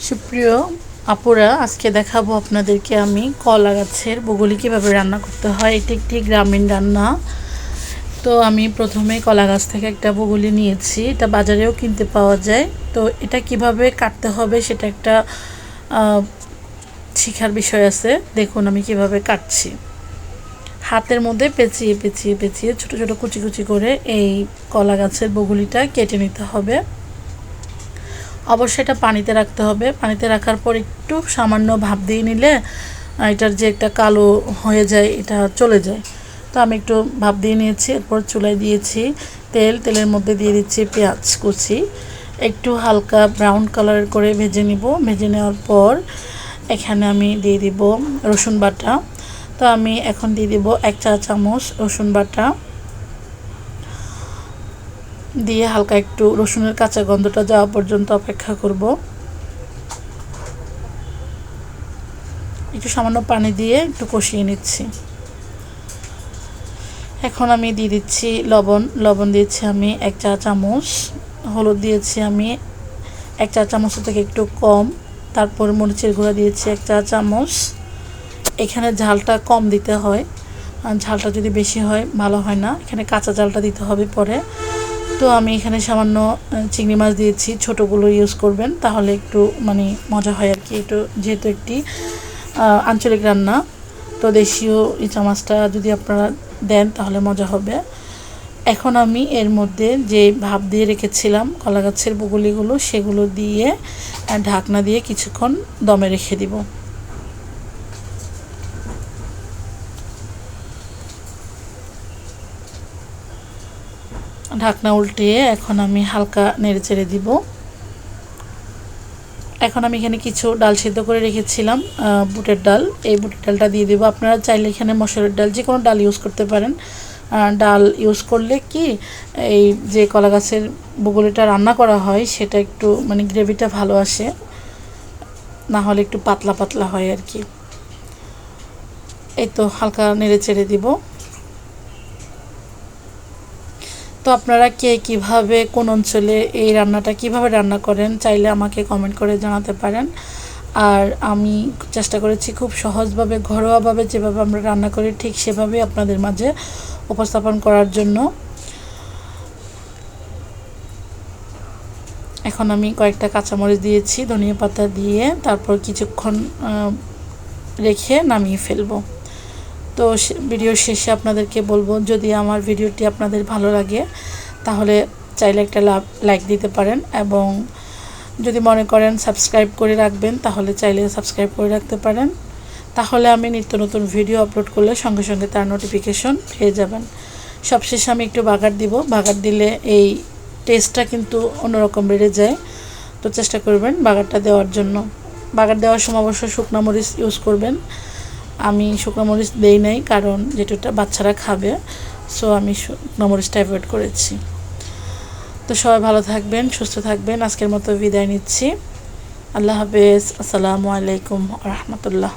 সুপ্রিয় আপুরা, আজকে দেখাবো আপনাদেরকে আমি কলা গাছের বগুলি কীভাবে রান্না করতে হয়। এটি একটি গ্রামীণ রান্না। তো আমি প্রথমে কলা গাছ থেকে একটা বগুলি নিয়েছি, এটা বাজারেও কিনতে পাওয়া যায়। তো এটা কিভাবে কাটতে হবে সেটা একটা শিখার বিষয় আছে। দেখুন আমি কিভাবে কাটছি। হাতের মধ্যে পেঁচিয়ে পেঁচিয়ে পেঁচিয়ে ছোটো ছোটো কুচি কুচি করে এই কলা গাছের বগুলিটা কেটে নিতে হবে। অবশ্যই এটা পানিতে রাখতে হবে। পানিতে রাখার পর একটু সামান্য ভাপ দিয়ে নিলে এটার যে একটা কালো হয়ে যায় এটা চলে যায়। তো আমি একটু ভাপ দিয়ে নিয়েছি। এরপর চুলায় দিয়েছি তেলের মধ্যে দিয়ে দিচ্ছি পেঁয়াজ কুচি, একটু হালকা ব্রাউন কালার করে ভেজে নিব। ভেজে নেওয়ার পর এখানে আমি দিয়ে দিব রসুন বাটা। তো আমি এখন দিয়ে দিব 1 চা চামচ রসুন বাটা, দিয়ে হালকা একটু রসুনের কাঁচা গন্ধটা যাওয়া পর্যন্ত অপেক্ষা করব। একটু সামান্য পানি দিয়ে একটু কষিয়ে নিচ্ছি। এখন আমি দিয়ে দিচ্ছি লবণ দিয়েছি আমি 1 চা চামচ, হলুদ দিয়েছি আমি 1 চা চামচ থেকে একটু কম, তারপর মরিচের গুঁড়া দিয়েছি 1 চা চামচ। এখানে ঝালটা কম দিতে হয়, ঝালটা যদি বেশি হয় ভালো হয় না, এখানে কাঁচা ঝালটা দিতে হবে পরে। তো আমি এখানে সামান্য চিংড়ি মাছ দিয়েছি, ছোটোগুলো ইউজ করবেন তাহলে একটু মানে মজা হয় আর কি। একটু যেহেতু একটি আঞ্চলিক রান্না, তো দেশীয় ইচা মাছটা যদি আপনারা দেন তাহলে মজা হবে। এখন আমি এর মধ্যে যে ভাপ দিয়ে রেখেছিলাম কলা গাছের বগুলিগুলো সেগুলো দিয়ে ঢাকনা দিয়ে কিছুক্ষণ দমে রেখে দিব। ঢাকনা উল্টিয়ে এখন আমি হালকা নেড়ে চেড়ে দিব। এখন আমি এখানে কিছু ডাল সিদ্ধ করে রেখেছিলাম, বুটের ডাল, এই বুটের ডালটা দিয়ে দেবো। আপনারা চাইলে এখানে মসুরের ডাল যে কোনো ডাল ইউজ করতে পারেন। ডাল ইউজ করলে কি এই যে কলা গাছের বগুলিটা রান্না করা হয় সেটা একটু মানে গ্রেভিটা ভালো আসে, না হলে একটু পাতলা পাতলা হয় আর কি। এই তো হালকা নেড়ে চেড়ে দিব। তো আপনারা কে কীভাবে কোন অঞ্চলে এই রান্নাটা কিভাবে রান্না করেন চাইলে আমাকে কমেন্ট করে জানাতে পারেন। আর আমি চেষ্টা করেছি খুব সহজভাবে ঘরোয়াভাবে যেভাবে আমরা রান্না করি ঠিক সেভাবেই আপনাদের মাঝে উপস্থাপন করার জন্য। এখন আমি কয়েকটা কাঁচামরিচ দিয়েছি, ধনিয়া পাতা দিয়ে তারপর কিছুক্ষণ রেখে নামিয়ে ফেলবো। তো ভিডিওর শেষে আপনাদেরকে বলবো, যদি আমার ভিডিওটি আপনাদের ভালো লাগে তাহলে চাইলে একটা লাইক দিতে পারেন, এবং যদি মনে করেন সাবস্ক্রাইব করে রাখবেন তাহলে চাইলে সাবস্ক্রাইব করে রাখতে পারেন। তাহলে আমি নিত্য নতুন ভিডিও আপলোড করলে সঙ্গে সঙ্গে তার নোটিফিকেশন পেয়ে যাবেন। সবশেষে আমি একটু বাগার দিব, বাগার দিলে এই টেস্টটা কিন্তু অন্যরকম বেড়ে যায়। তো চেষ্টা করবেন বাগারটা দেওয়ার জন্য। বাগার দেওয়ার সময় অবশ্যই শুকনো মরিচ ইউজ করবেন। আমি শুকনো মরিচ দেই নাই কারণ যেটা বাচ্চারা খাবে, সো আমি শুকনো মরিচটা অ্যাভয়েড করেছি। তো সবাই ভালো থাকবেন, সুস্থ থাকবেন। আজকের মতো বিদায় নিচ্ছি। আল্লাহ হাফেজ। আসসালামু আলাইকুম রাহমাতুল্লাহ।